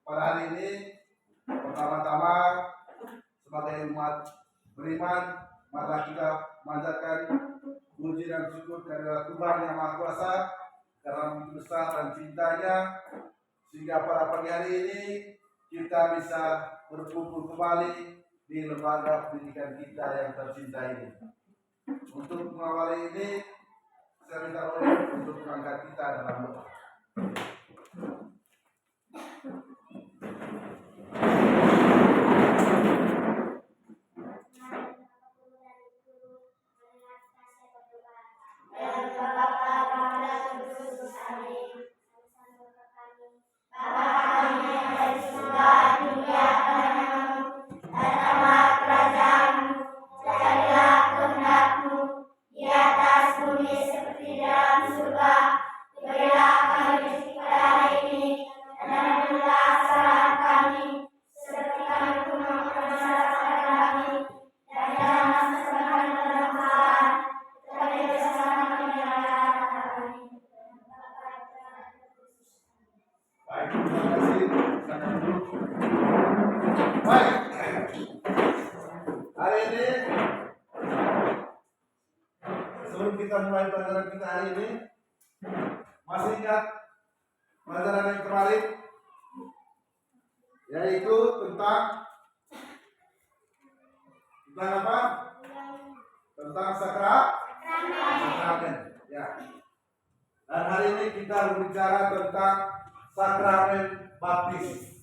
pada hari ini pertama-tama sebagai umat beriman, marilah kita manjatkan puji dan syukur kepada Tuhan Yang Maha Kuasa karena begitu besar dan cintanya sehingga pada pagi hari ini kita bisa berkumpul kembali di lembaga pendidikan kita yang tercinta ini. Untuk mengawali ini, saya minta untuk mengangkat kita dalam doa. Hari ini, sebelum kita mulai pelajaran kita hari ini, masih ingat pelajaran yang kemarin, yaitu tentang apa? Tentang sakramen. Ya. Dan hari ini kita berbicara tentang sakramen baptis.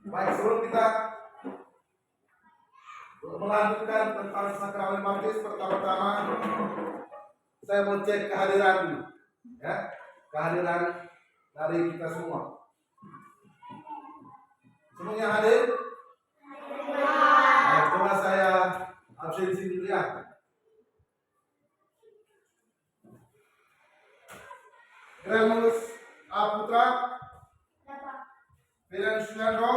Baik, sebelum kita melanjutkan tentang sakramen baptis, pertama-tama saya mau cek kehadiran dulu, ya, kehadiran dari kita semua. Semuanya hadir? Nah, coba saya absensi dulu ya. Remus Aputra, Firan Suyanto,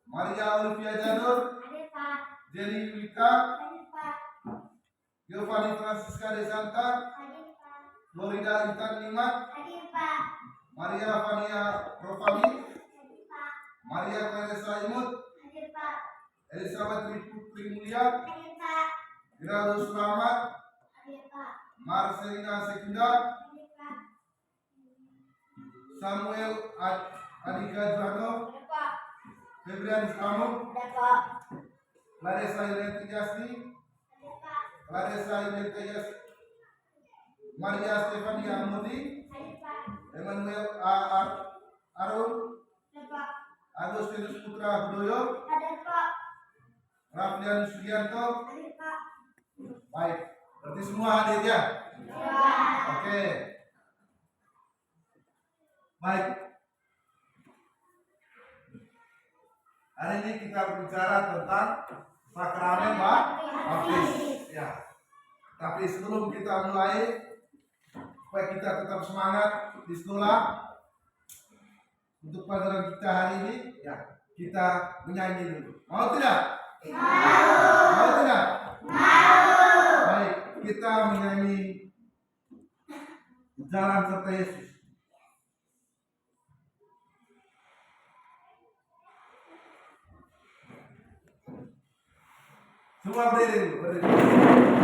Maria Olivia Janur, Jenny Wika, Giovanni Francisca De Santa, Florida Intan Limat, Maria Fania Rofani, Maria Clarissa Imut, Elizabeth Putri Mulia, Geraldus Rahmat, Marcelina Sekunda, Samuel Adika Juhano, Febrian Kamu, Larissa Yuneti Jasni, Maria Stefania Mudi, Emmanuel Arun, Agustinus Putra Hudoyo, Raflian Sugianto. Baik, berarti semua hadir ya? Oke. Baik. Hari ini kita berbicara tentang sakramen baptis. Ya. Tapi sebelum kita mulai, supaya kita tetap semangat di sekolah, untuk pelajaran kita hari ini, ya, kita menyanyi dulu. Mau tidak? Mau tidak? Baik, kita menyanyi Jalan Serta Yesus. Semua berdiri dulu, Yesus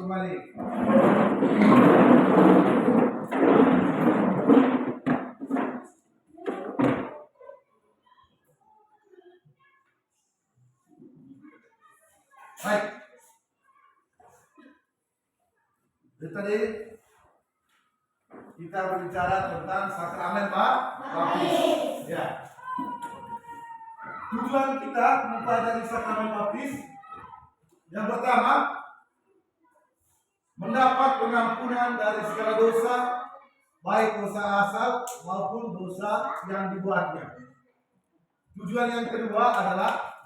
kembali. Baik. Jadi tadi kita berbicara tentang sakramen baptis. Ya. Tujuan kita mempelajari sakramen baptis yang pertama, mendapat pengampunan dari segala dosa, baik dosa asal maupun dosa yang dibuatnya. Tujuan yang kedua adalah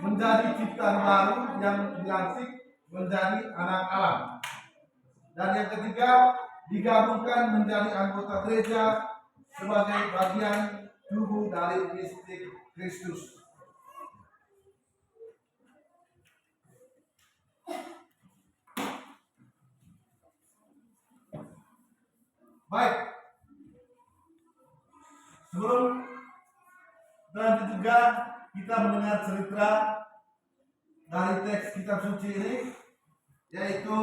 menjadi ciptaan baru yang dilantik menjadi anak Allah. Dan yang ketiga, digabungkan menjadi anggota gereja sebagai bagian tubuh dari mistik Kristus. Baik, sebelum dan juga kita mendengar cerita dari teks kitab suci ini, yaitu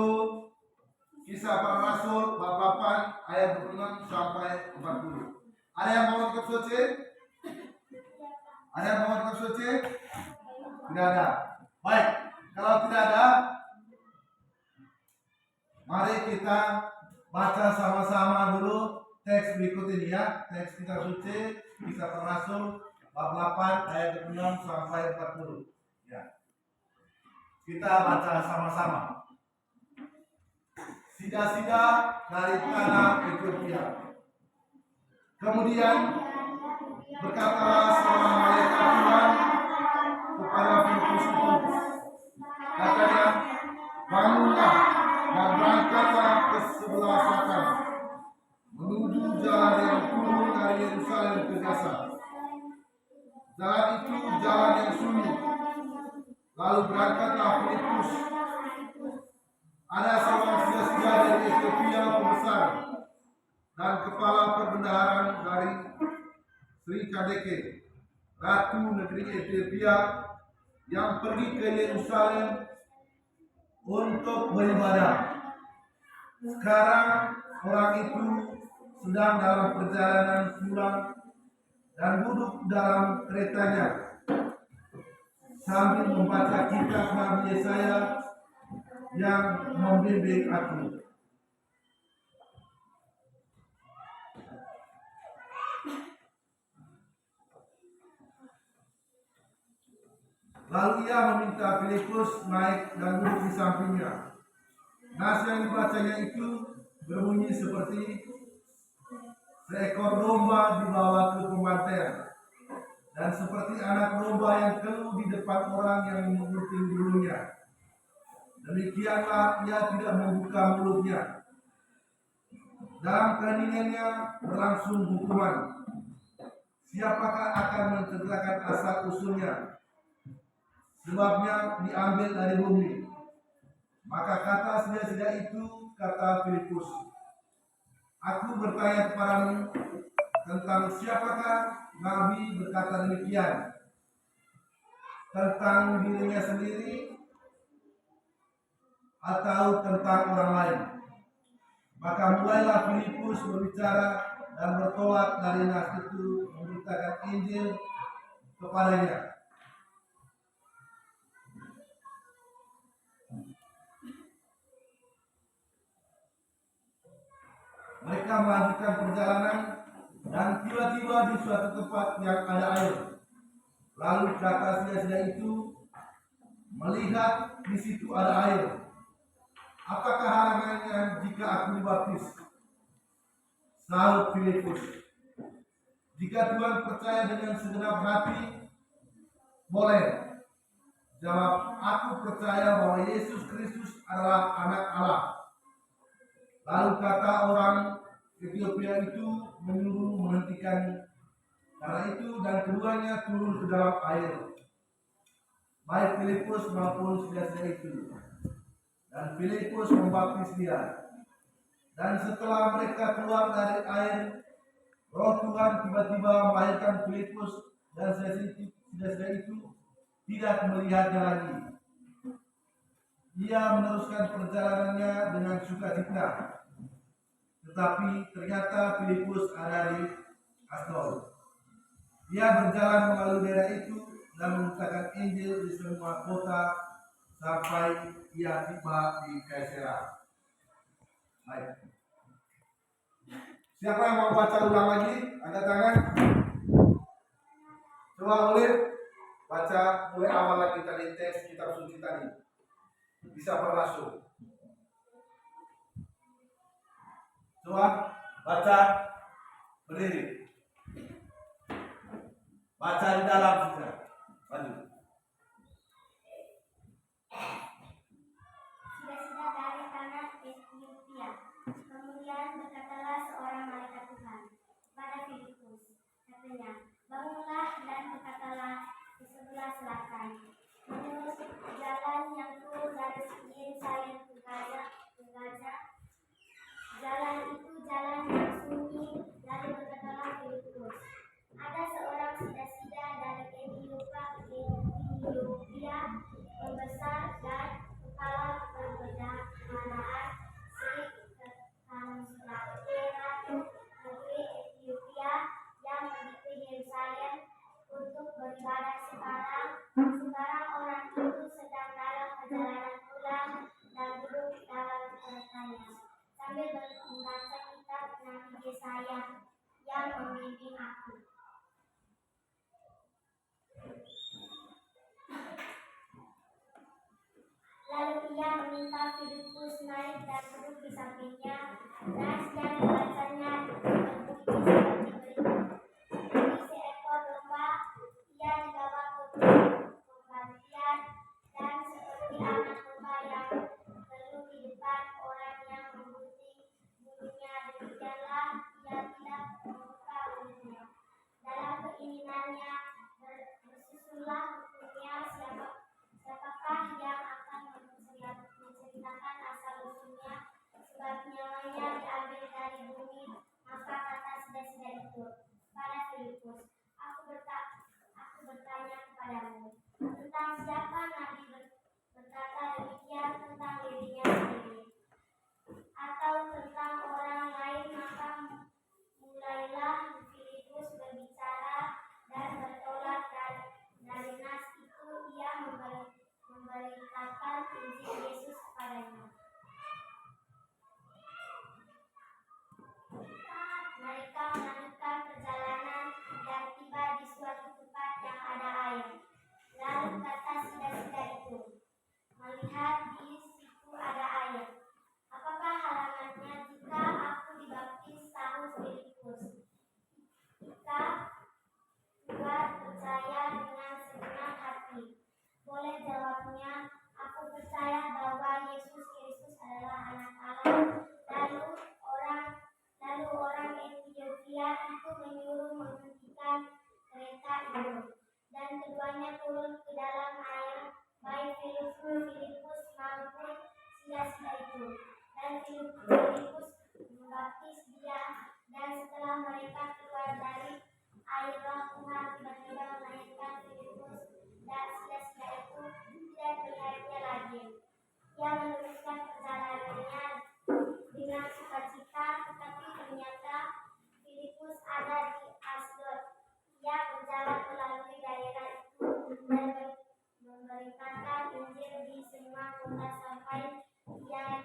Kisah Para Rasul bab 8 ayat 26 sampai 40. Ada yang mau kitab suci? Ada yang mau kitab suci? Tidak ada. Baik, kalau tidak ada, mari kita baca sama-sama dulu teks berikut ini ya. Teks kitab suci Kisah Para Rasul bab 8 ayat 26 sampai 40. Ya. Kita baca sama-sama. Sida-sida dari tanah Ethiopia. Kemudian berkatalah seorang malaikat Tuhan kepada Filipus itu. Katanya, bangunlah dan berangkatlah ke sebelah selatan, menuju jalan yang turun dari Yerusalem ke Gaza. Jalan itu jalan yang sunyi. Lalu berangkatlah Filipus. Ada seorang sida-sida dari Ethiopia pembesar dan kepala perbendaharaan dari Sri Kadeke, ratu negeri Ethiopia, yang pergi ke Yerusalem untuk beribadah. Sekarang orang itu sedang dalam perjalanan pulang dan duduk dalam keretanya sambil membaca kitab Nabi Yesaya yang membimbing aku. Lalu ia meminta Filipus naik dan duduk di sampingnya. Nas yang dibacanya itu berbunyi seperti seekor domba dibawa ke pembantaian, dan seperti anak domba yang keluh di depan orang yang menggunting bulunya. Demikianlah ia tidak membuka mulutnya. Dalam keheningannya berlangsung hukuman. Siapakah akan mencederakan asal usulnya? Sebabnya diambil dari bumi. Maka kata sida-sida itu, kata Filipus, aku bertanya kepadamu tentang siapakah Nabi berkata demikian, tentang dirinya sendiri atau tentang orang lain. Maka mulailah Filipus berbicara dan bertolak dari nas itu memberitakan Injil kepadanya. Mereka melanjutkan perjalanan dan tiba-tiba di suatu tempat yang ada air. Lalu kata sida-sida itu, melihat di situ ada air. Apakah halangannya jika aku dibaptis? Sahut Filipus, jika Tuhan percaya dengan segenap hati, boleh. Jawab, aku percaya bahwa Yesus Kristus adalah anak Allah. Lalu kata orang Ethiopia itu menyuruh menghentikan karena itu, dan keduanya turun ke dalam air, baik Filipus maupun sida-sida itu. Dan Filipus membaptis dia. Dan setelah mereka keluar dari air, Roh Tuhan tiba-tiba melahirkan Filipus dan sida-sida itu tidak melihatnya lagi. ia meneruskan perjalanannya dengan sukacita. Tetapi ternyata Filipus ada di Asdod. Ia berjalan melalui daerah itu dan memberitakan Injil di semua kota sampai ia tiba di Kaisarea. Baik. Siapa yang mau baca ulang lagi? Angkat tangan. Coba boleh baca mulai awal lagi tadi teks kitab suci tadi. Bisa berlangsung. Coba baca berdiri. Baca di dalam juga. Lanjut. Sudah dari tanah Ethiopia. Kemudian berkatalah seorang malaikat Tuhan pada Filipus, katanya, bangunlah dan berkatalah di sebelah selatan, menurut jalan yang turun dari Yerusalem ke Gaza. Jalan itu jalan yang sunyi. Lalu berkatalah Filipus, ada seorang sida-sida dari Ethiopia, pembesar dan kepala perbedaan Sri Kekaisaran negeri Ethiopia yang pergi ke Yerusalem untuk beribadah sekarang. Sekarang orang itu sedang dalam perjalanan pulang dan duduk dalam keretanya sambil membaca kitab Nabi Yesaya yang membimbing aku. Lalu ia meminta Filipus naik dan duduk di sampingnya, dan yang dibacanya berbunyi seperti berikut. Seperti seekor domba, ia dibawa ke pergantian, dan seperti anak domba yang bertelut di depan orang yang menggunting bulunya, demikianlah ia tidak membuka mulutnya. Dalam keinginannya bersusulah hukumnya, siapakah yang akan menceritakan asal-usulnya, sebab nyawanya diambil dari bumi. Maka kata sida-sida itu pada Filipus, aku bertanya kepadamu, tentang siapa Nabi berkata demikian tentang dirinya sendiri, atau tentang orang lain? Maka mulailah Filipus berbicara dan bertolak dari nas itu ia memberitakan Injil Yesus kepadanya. Mereka melanjutkan perjalanan dan tiba di suatu tempat yang ada air. Lalu kata sida-sida itu, melihat di situ ada air, apakah halangannya jika aku dibaptis? Sahut Filipus, jika engkau percaya dengan segenap hati. Boleh, jawabnya, aku percaya bahwa Yesus Kristus adalah anak Allah. Lalu orang Ethiopia itu menyuruh menghentikan kereta itu, dan keduanya turun ke dalam air, baik Filipus maupun sida-sida itu. Dan Filipus membaptis dia, dan setelah mereka keluar dari air, Roh Tuhan tiba-tiba menaikkan Filipus dan sida-sida itu tidak melihatnya lagi. Ia meneruskan perjalanannya dengan sukacita, tetapi ternyata Filipus ada di Asdod. Ia berjalan melalui daerah itu dan memberitakan Injil di semua kota sampai ia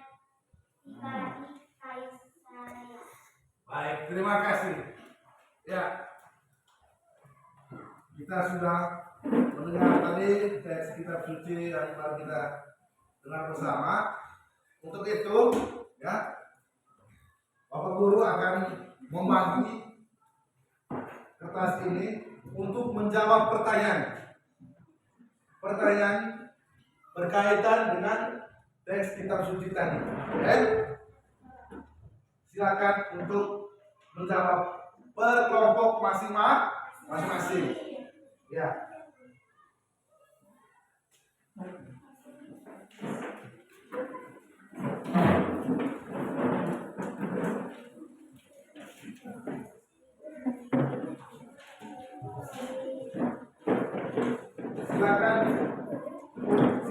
tiba di Kaisarea. Baik, terima kasih. Ya, kita sudah mendengar tadi teks kitab suci yang baru kita dengar bersama. Untuk itu, ya, Bapak Guru akan membagi kertas ini untuk menjawab pertanyaan berkaitan dengan teks kitab suci tadi. Oke? Silakan untuk menjawab per kelompok masing-masing. Ya.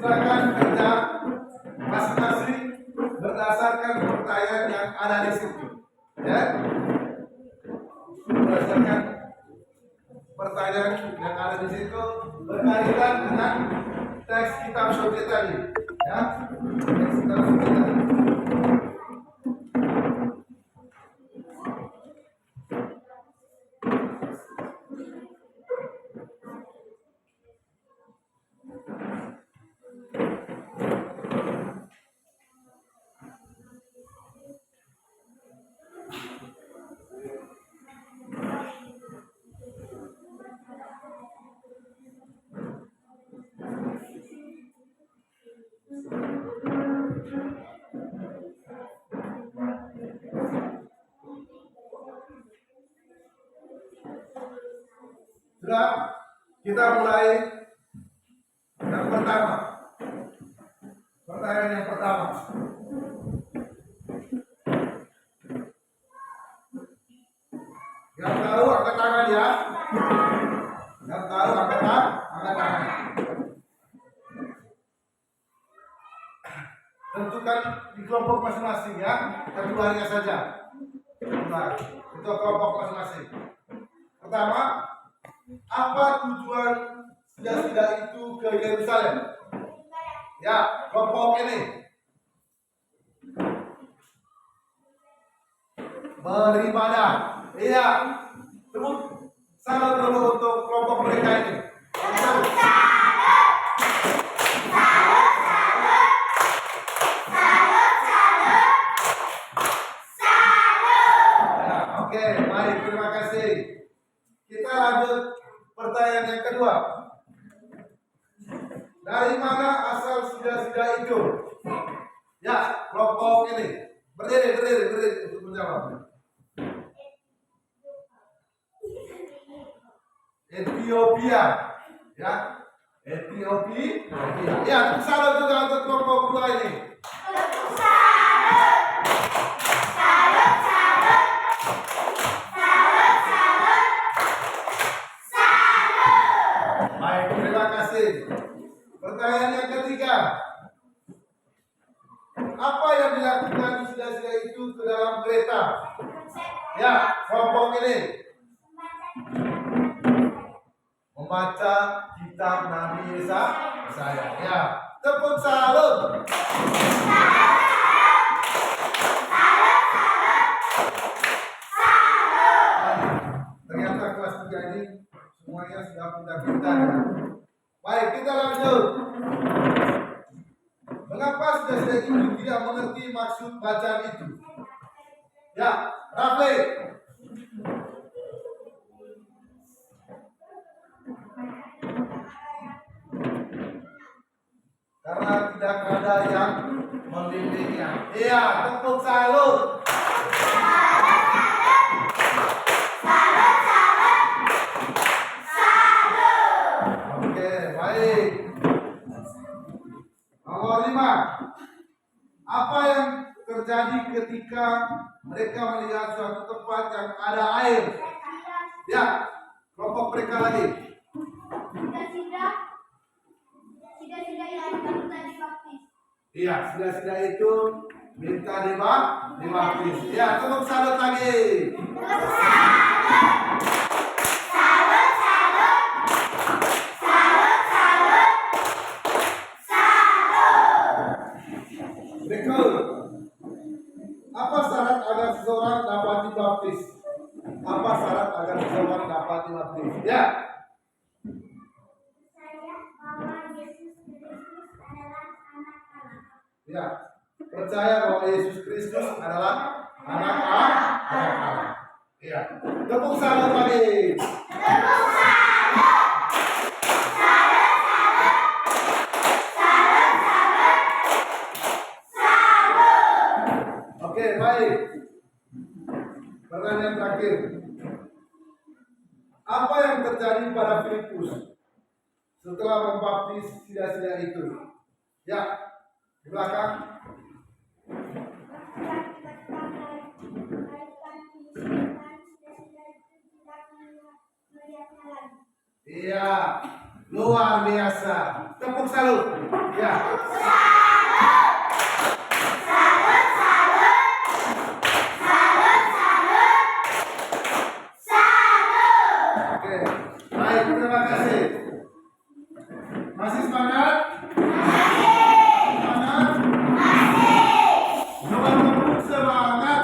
Silakan kerja di situ berkaitan dengan teks kitab suci tadi. Ya, teks kitab suci tadi. Sudah, kita mulai yang pertama. Pertanyaan yang pertama. Yang tahu angkat tangan ya. Yang tahu angkat tangan. Tentukan di kelompok masing-masing ya. Keduanya saja. Nah, itu kelompok masing-masing. Pertama, apa tujuan sida-sida itu ke Yerusalem? Ya, kelompok ini. Beribadah. Iya. Tepuk salam dulu untuk kelompok mereka ini. Ya, oke, baik, terima kasih. Kita lanjut pertanyaan yang kedua. Dari mana asal sida-sida itu? Ya, kelompok ini. Berdiri untuk menjawab. Ethiopia, ya, Ethiopia. Ya, salam juga untuk kelompok kedua ini. Baik, terima kasih. Pertanyaan yang ketiga. Apa yang dilakukan sida-sida itu ke dalam kereta? Ya, kelompok ini. Membaca kitab Nabi Yesaya. Ya, tepuk salut. Ternyata kelas 3 ini semuanya sudah pintar-pintar. Baik, kita lanjut. Mengapa sida-sida itu tidak mengerti maksud bacaan itu? Ya, Rafli. Karena tidak ada yang membimbingnya. Iya, tepuk salut. Oke, baik. Nomor 5. Apa yang terjadi ketika mereka melihat suatu tempat yang ada air? Ya, kelompok mereka lagi. Iya, sida-sida itu minta dibaptis. Ya, tepuk salut lagi. Berikut. Apa syarat agar seseorang dapat dibaptis? Apa syarat agar seseorang dapat dibaptis? Ya. Ya, percaya bahwa Yesus Kristus adalah anak Allah. Ya, tepuk salut lagi. Oke, baik. Pertanyaan terakhir. Apa yang terjadi pada Filipus setelah membaptis sida-sida itu? Ya. Di belakang. Iya, luar biasa. Tepuk salut. Ya. Oke, baik, terima kasih. Masih semangat? Semangat? Teman-teman semangat.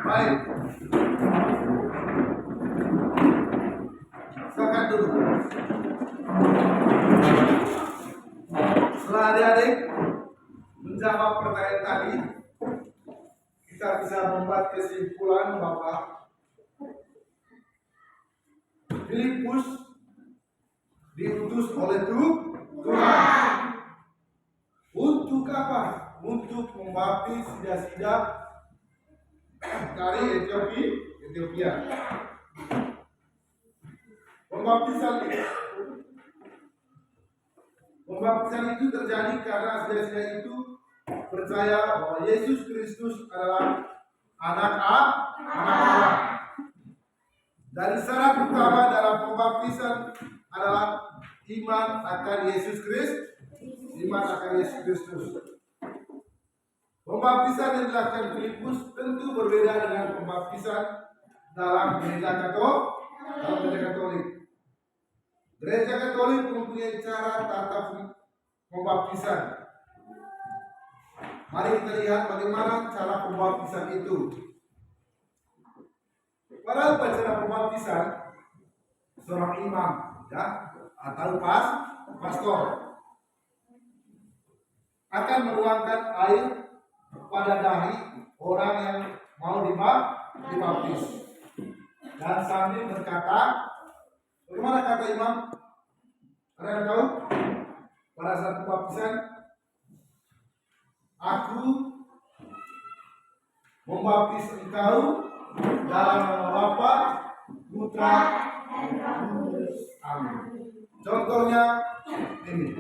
Baik. Silakan dulu. Setelah adik-adik menjawab pertanyaan tadi, kita bisa membuat kesimpulan bahwa Filipus diutus oleh Tuhan. Untuk apa? Untuk membaptis sida-sida dari Ethiopia. Pembaptisan itu terjadi karena sida-sida itu percaya bahwa Yesus Kristus adalah anak Allah. Dan syarat utama dalam pembaptisan adalah iman akan Yesus Kristus. Pembaptisan yang dilakukan Filipus tentu berbeda dengan pembaptisan dalam gereja Katolik. Gereja Katolik mempunyai cara tata pembaptisan. Mari kita lihat bagaimana cara pembaptisan itu. Pada upacara pembaptisan, seorang imam atau pastor akan menuangkan air pada dahi orang yang mau dibaptis dan sambil berkata, bagaimana kata imam? Kalian tahu? Pada saat pembaptisan, aku membaptis engkau dalam nama Bapa, Putra, dan Roh Kudus. Amin. Contohnya ini.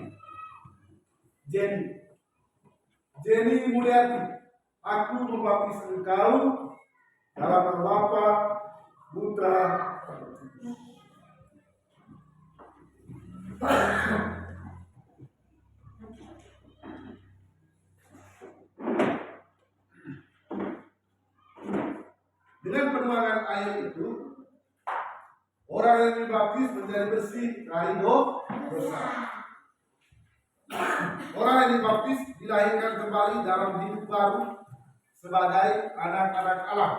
Jenny Mulyati, aku membaptis engkau dalam nama Bapa, Putra, dengan penuangan air itu, orang yang dibaptis menjadi bersih dari dosa. Orang yang dibaptis dilahirkan kembali dalam hidup baru sebagai anak-anak Allah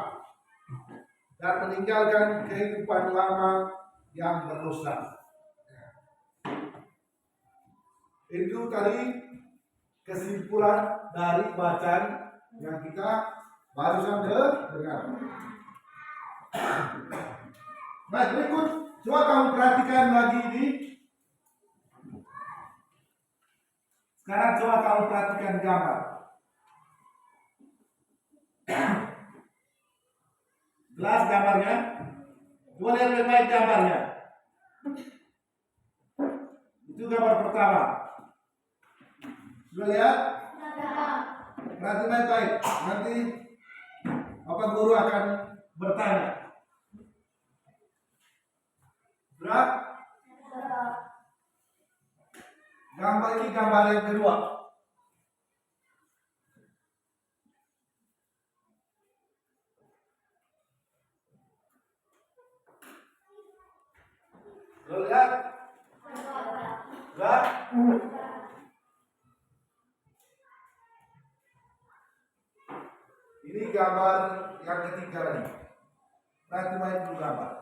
dan meninggalkan kehidupan lama yang berdosa. Itu tadi kesimpulan dari bacaan yang kita barusan dengar. Nah, berikut coba kamu perhatikan lagi ini. Sekarang coba kamu perhatikan gambar. Jelas gambarnya? Coba lihat baik-baik gambarnya. Itu gambar pertama. Sudah lihat? Perhatikan baik-baik. Nanti Bapak Guru akan bertanya. Sudah? Gambar ini gambar yang kedua. Lo lihat? Sudah? Ini gambar yang ketiga lagi. Nanti main dulu gambar.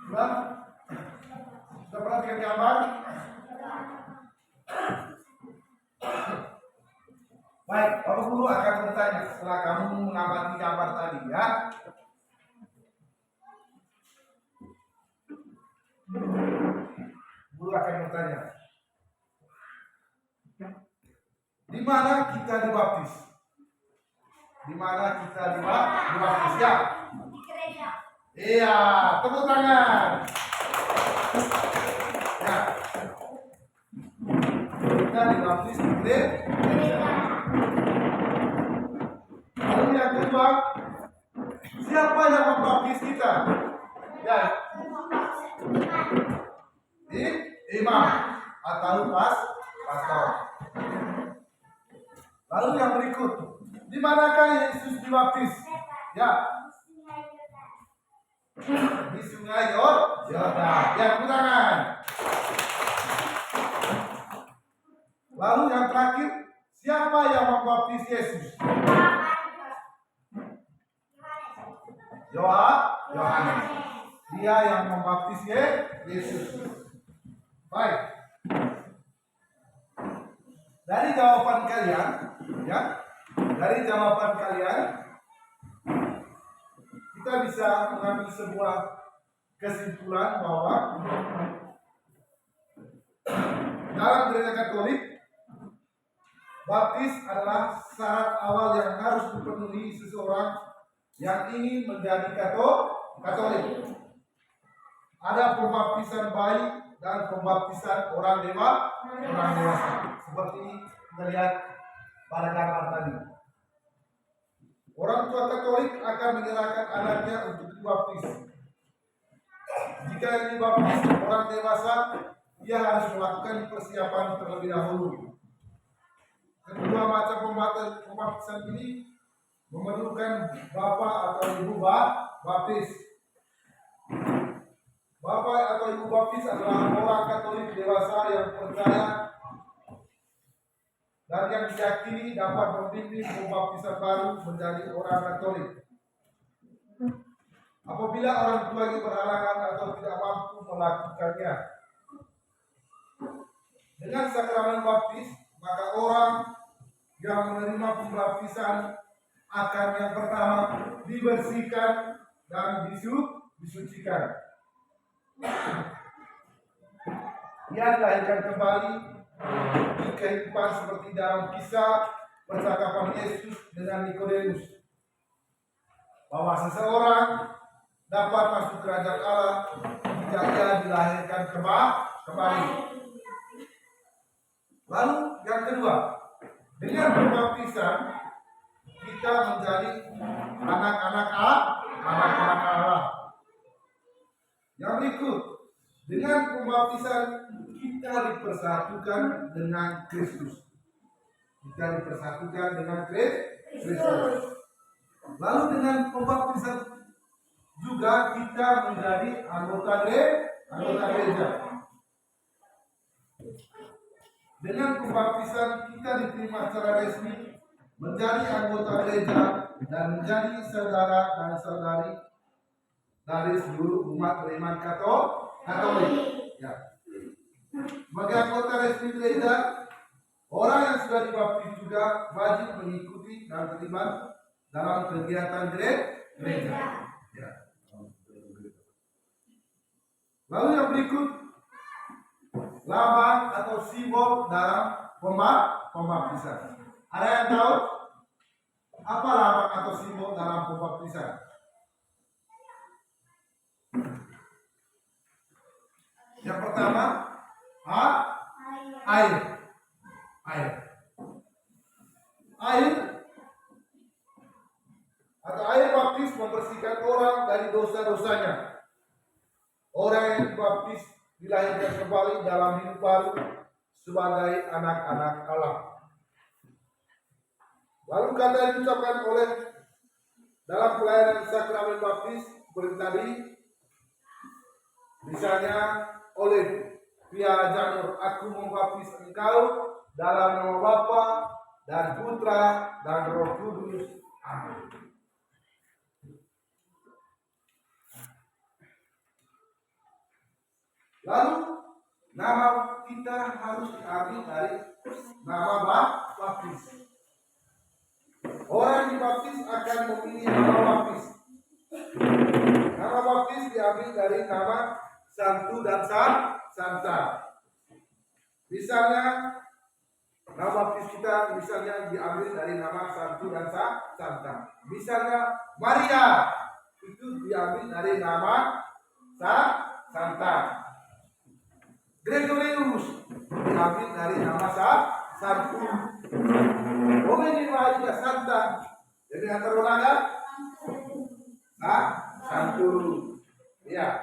Sudah? Sudah perhatikan gambar? Baik, Bapak Guru akan bertanya. bertanya setelah kamu mengamati gambar tadi ya. Guru akan bertanya, di mana kita dibaptis? Di mana kita dibaptis? Ya. Di gereja. Iya, tepuk tangan. Ya. Kita dibaptis di gereja. Lalu yang kedua, siapa yang membaptis kita? Ya, imam atau pastor. Lalu yang berikut, di manakah Yesus dibaptis? Ya, di Sungai Yordan. Ya, tepuk tangan. Lalu yang terakhir, siapa yang membaptis Yesus? Yohanes. Dia yang membaptis Yesus. Baik. Dari jawaban kalian, ya, kita bisa mengambil sebuah kesimpulan bahwa dalam gereja Katolik, baptis adalah syarat awal yang harus dipenuhi seseorang yang ingin menjadi Katolik. Ada pembaptisan bayi dan pembaptisan orang dewasa. Seperti kita lihat pada gambar tadi. Orang tua Katolik akan menyerahkan anaknya untuk dibaptis. Jika yang dibaptis orang dewasa, ia harus melakukan persiapan terlebih dahulu. Kedua macam pembaptisan ini memerlukan bapak atau ibu baptis. Bapak atau ibu baptis adalah orang Katolik dewasa yang percaya dan yang diyakini dapat membimbing pembaptisan baru menjadi orang Katolik. Apabila orang tuanya berhalangan atau tidak mampu melakukannya, dengan sakramen baptis, maka orang yang menerima pembaptisan akan yang pertama dibersihkan dan disucikan. Ia dilahirkan kembali di kehidupan seperti dalam kisah percakapan Yesus dengan Nikodemus, bahwa seseorang dapat masuk kerajaan Allah jika ia dilahirkan kembali. Lalu yang kedua, dengan pembaptisan kita menjadi anak-anak Allah. Yang berikut, dengan pembaptisan kita dipersatukan dengan Kristus. Lalu dengan pembaptisan juga kita menjadi anggota gereja. Dengan pembaptisan kita diterima secara resmi menjadi anggota gereja dan menjadi saudara dan saudari dari seluruh umat beriman Katolik. Ya. Sebagai anggota resmi gereja, orang yang sudah dibaptis juga wajib mengikuti dan terlibat dalam kegiatan gereja. Ya. Lalu yang berikut, lambang atau simbol dalam pembaptisan. Ada yang tahu apa lambang atau simbol dalam pembaptisan? Yang pertama, air. Atau air baptis membersihkan orang dari dosa-dosanya. Orang yang dibaptis dilahirkan kembali dalam hidup baru sebagai anak-anak Allah. Lalu kata yang diucapkan oleh dalam pelayanan sakramen baptis seperti tadi, misalnya oleh Pia Janur, aku membaptis engkau dalam nama Bapa dan Putra dan Roh Kudus. Amin. Lalu nama kita harus diambil dari nama baptis. Orang dibaptis akan memilih nama baptis. Nama baptis diambil dari nama santu dan santa. Misalnya nama baptis kita misalnya diambil dari nama santu dan santa. Misalnya Maria itu diambil dari nama santa. Gregorius diambil dari nama santu. Dominic Maria Santa jadi antara mana? Santu. Ya.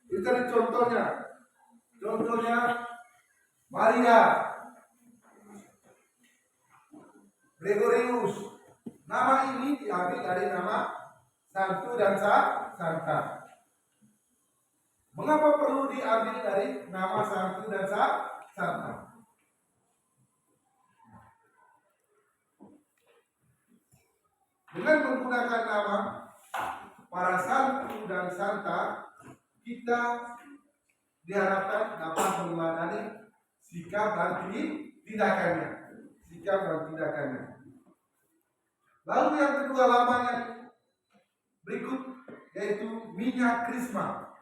Itu tadi contohnya. Contohnya Maria, Gregorius. Nama ini diambil dari nama santu dan santa. Mengapa perlu diambil dari nama santu dan santa? Dengan menggunakan nama para santu dan santa, kita diharapkan dapat meneladani sikap dan tindakannya. Sikap dan tindakannya. Lalu yang kedua lamanya berikut yaitu minyak krisma.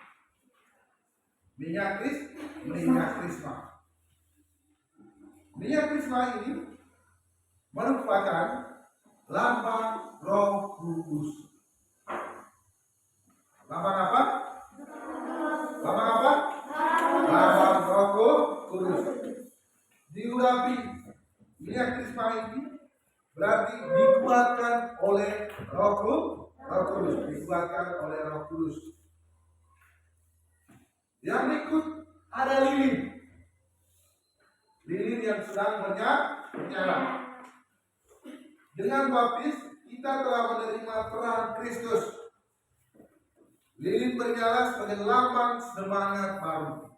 Minyak krisma. Minyak krisma ini merupakan lambang Roh Kudus. Lambang apa? Lambang apa? Lambang Roh Kudus. Diurapi minyak krisma ini berarti dikuatkan oleh Roh Kudus. Dikuatkan oleh Roh Kudus. Yang berikut ada lilin. Lilin yang sedang menyala. Dengan baptis kita telah menerima terang Kristus. Lilin bernyala sebagai lambang semangat baru.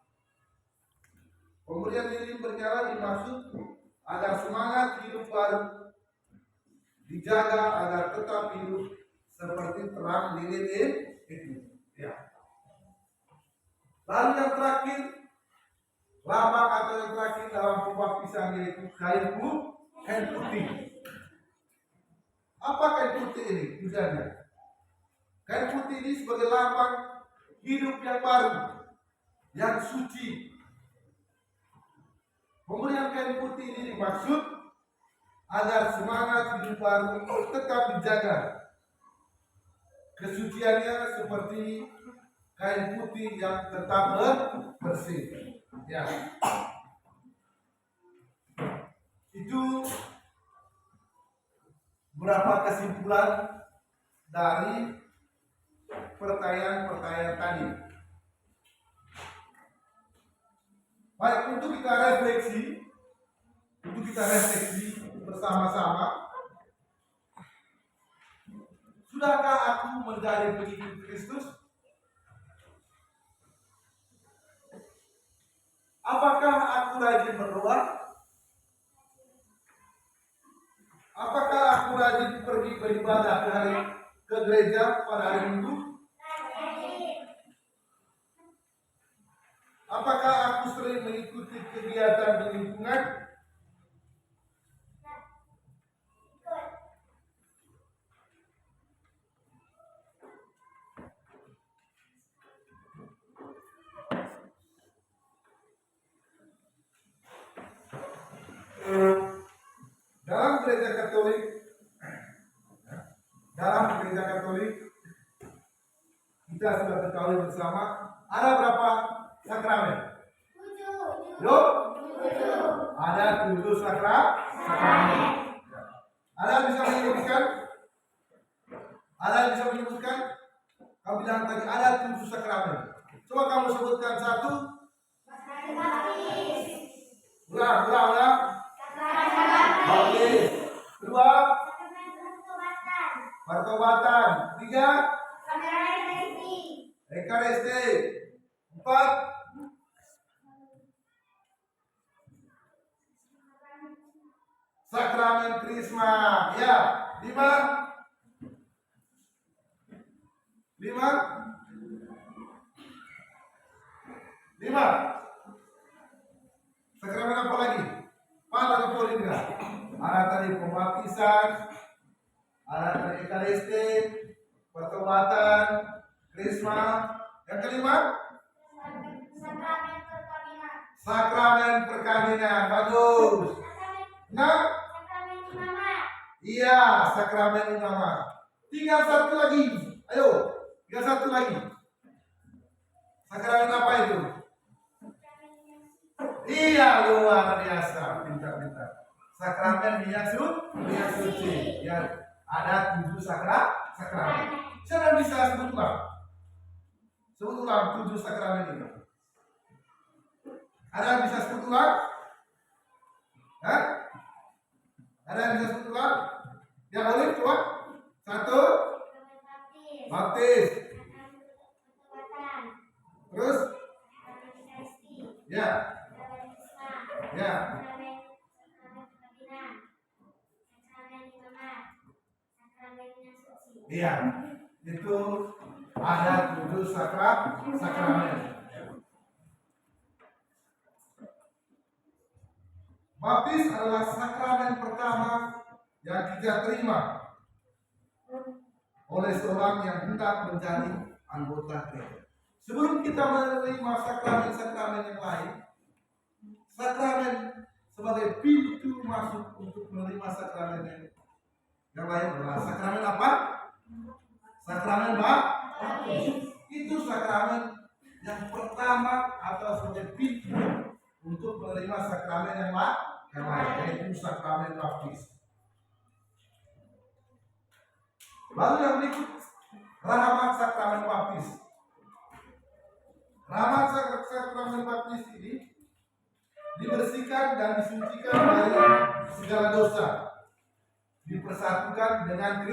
Kemudian lilin bernyala dimaksud agar semangat hidup baru dijaga agar tetap hidup seperti terang lilin itu. Ya. Lalu yang terakhir, lambang atau yang terakhir dalam pembaptisan yaitu kain putih. Apa kain putih ini? Tujuannya. Kain putih ini sebagai lambang hidup yang baru, yang suci. Kemudian kain putih ini dimaksud agar semangat hidup baru tetap dijaga. Kesuciannya seperti kain putih yang tetap bersih. Ya. Itu beberapa kesimpulan dari pertanyaan-pertanyaan tadi. Baik, untuk kita refleksi bersama-sama. Sudahkah aku menjadi pengikut Kristus? Apakah aku rajin berdoa? Apakah aku rajin pergi beribadah ke gereja pada hari Minggu? Apakah aku sering mengikuti kegiatan di lingkungan? Dalam gereja Katolik kita sudah ketahui bersama ada berapa sakramen? 7. Ada 7 sakramen. Ada yang bisa menyebutkan? Kamu bilang tadi ada 7 sakramen. Coba kamu sebutkan satu. Ulang. Oke. 2. Pertobatan. 3. Ekaristi. 4. Sakramen Krisma. Ya. 5. Sakramen apa lagi? 4 atau 5? Ada tadi pembaptisan, adat dari ekaristi, pertobatan, krisma. Yang kelima, sakramen perkawinan, sakramen perkawinan. Bagus. Nah, sakramen imamat, iya, sakramen imamat. Tinggal satu lagi. Ayo, tinggal satu lagi. Sakramen apa itu? sakramen minyak Iya, luar biasa, pintar-pintar. Sakramen minyak suci. Ya, ada 7 sakramen. Siapa bisa sebut ulang? Sebut ulang 7 sakramen ini. Ada yang bisa sebut ulang? Hah? Ada yang bisa sebut ulang? Yang Alif coba. 1, sakramen baptis, baptis. sakramen pertobatan, Terus, sakramen ekaristi, ya, sakramen krisma, ya. sakramen perkawinan, sakramen imamat, sakramen minyak suci. Iya. Itu ada 7 sakramen. Baptis adalah sakramen pertama yang kita terima oleh seorang yang hendak menjadi anggota gereja. Sebelum kita menerima sakramen-sakramen yang lain, sakramen sebagai pintu masuk untuk menerima sakramen yang lain adalah sakramen apa? Sakramen baptis. Itu sakramen yang pertama atau sebagai pintu untuk menerima sakramen yang lain, yaitu sakramen baptis. Lalu yang berikut, rahmat sakramen baptis. Rahmat sakramen baptis ini dibersihkan dan disucikan dari segala dosa, dipersatukan dengan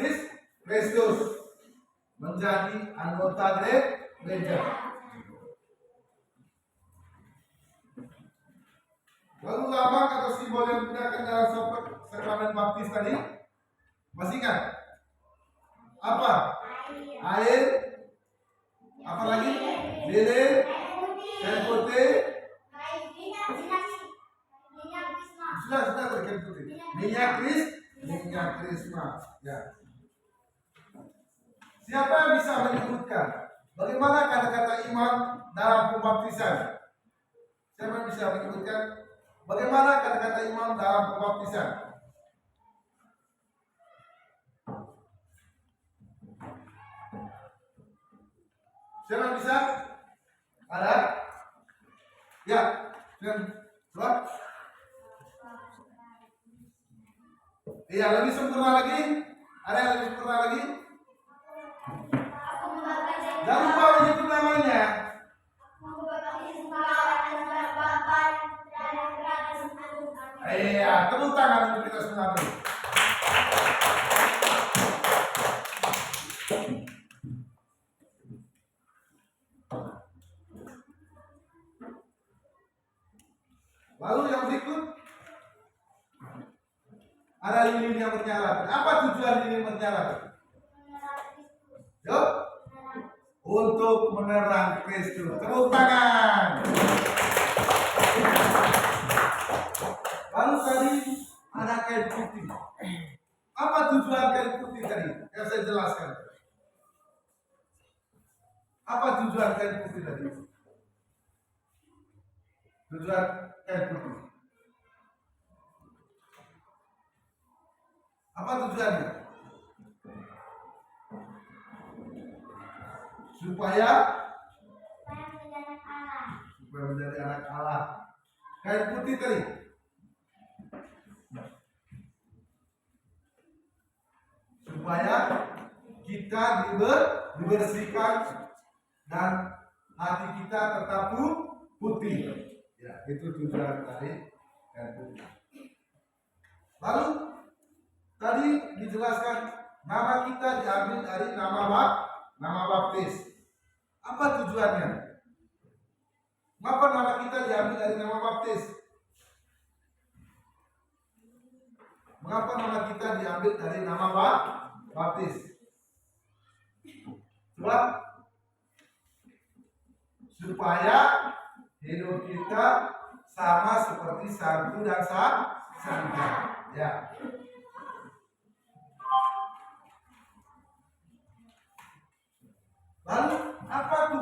Kristus, menjadi anggota gereja. Lalu lama atau simbol yang digunakan dalam sakramen baptis tadi, masih ingat? Apa? Air. Apa lagi? Lilin, kain putih. Sudah kain putih. Minyak krisma. Ya. Siapa yang bisa menyebutkan bagaimana kata-kata iman dalam pembaptisan? Siapa yang bisa menyebutkan bagaimana kata-kata iman dalam pembaptisan? Siapa yang bisa? Ada? Ya, dan coba. Iya, lebih sempurna lagi. Ada yang lebih sempurna lagi? Jangan lupa menyebut namanya. Iya, tepuk tangan untuk kita semua. Lalu yang berikut, ada lilin yang menyala. Apa tujuan lilin menyala? Yuk, untuk menerang Kristus. Tepuk tangan. Lalu tadi ada kain putih. Apa tujuan kain putih tadi? Yang saya jelaskan. Apa tujuan kain putih tadi? Tujuan kain putih. Apa tujuannya? Supaya menjadi anak Allah. Kain putih tadi. Supaya kita dibersihkan dan hati kita tetap putih. Ya, itu tujuan dari kain putih. Lalu tadi dijelaskan nama kita diambil dari nama baptis. Apa tujuannya? Mengapa nama kita diambil dari nama baptis? Mengapa nama kita diambil dari nama baptis? Coba. Supaya hidup kita sama seperti santu dan sangka. Ya.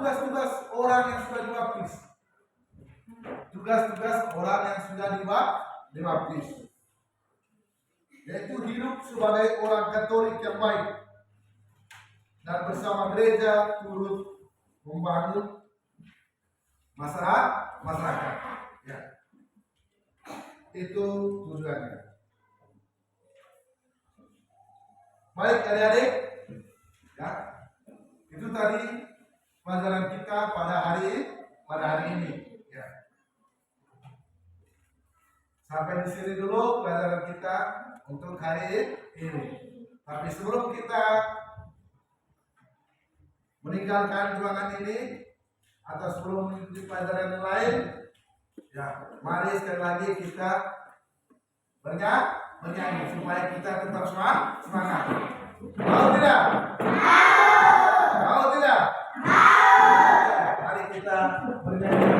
tugas-tugas orang yang sudah dibaptis. Tugas-tugas orang yang sudah dibaptis. Yaitu hidup sebagai orang Katolik yang baik. Dan bersama gereja turut membangun masyarakat. Ya. Itu tujuannya. Baik adik-adik, ya, itu tadi pelajaran kita pada hari ini. Ya. Sampai di sini dulu pelajaran kita untuk hari ini. Tapi sebelum kita meninggalkan ruangan ini atau sebelum mengikuti pelajaran yang lain, ya, mari sekali lagi kita bernyanyi supaya kita tetap semangat. Mau tidak? Mau tidak? Mari kita bernyanyi.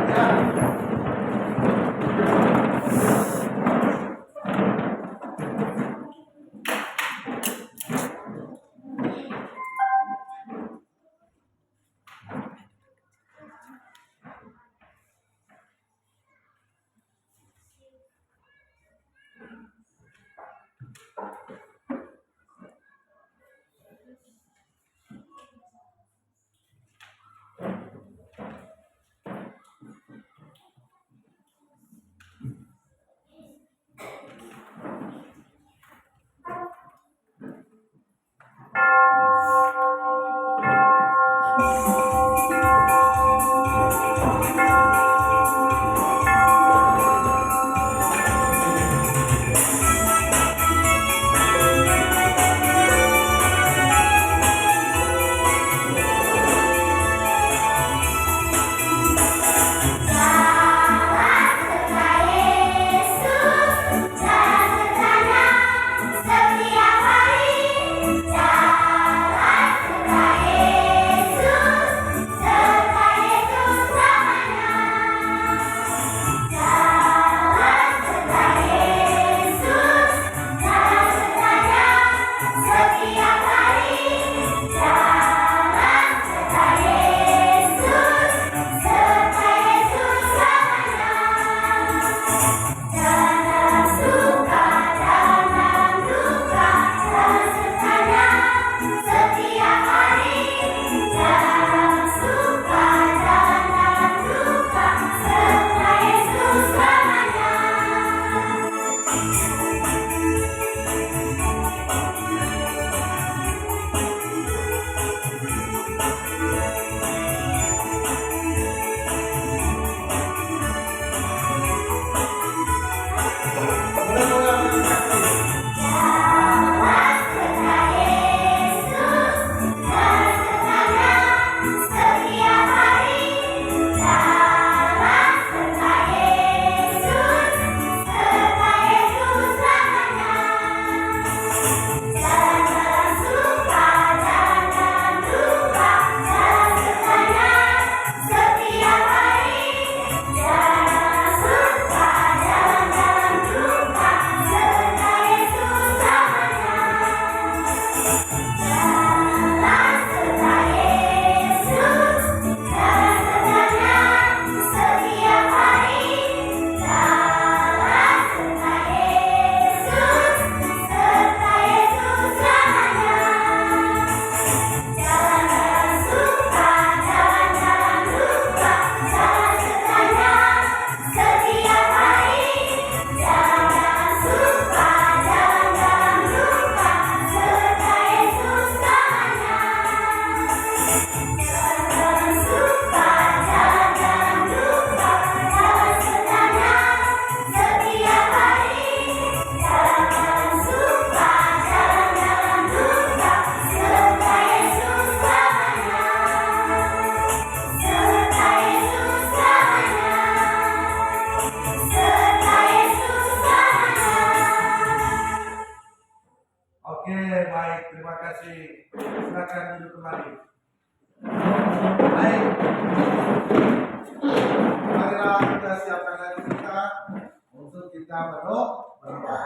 berdoa.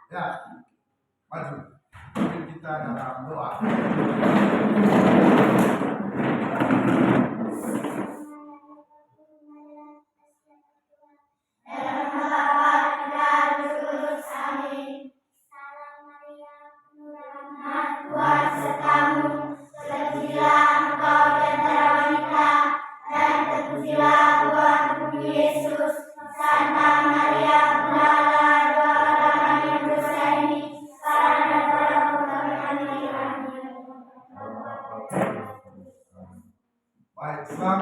Ya, maju. Kita dalam doa.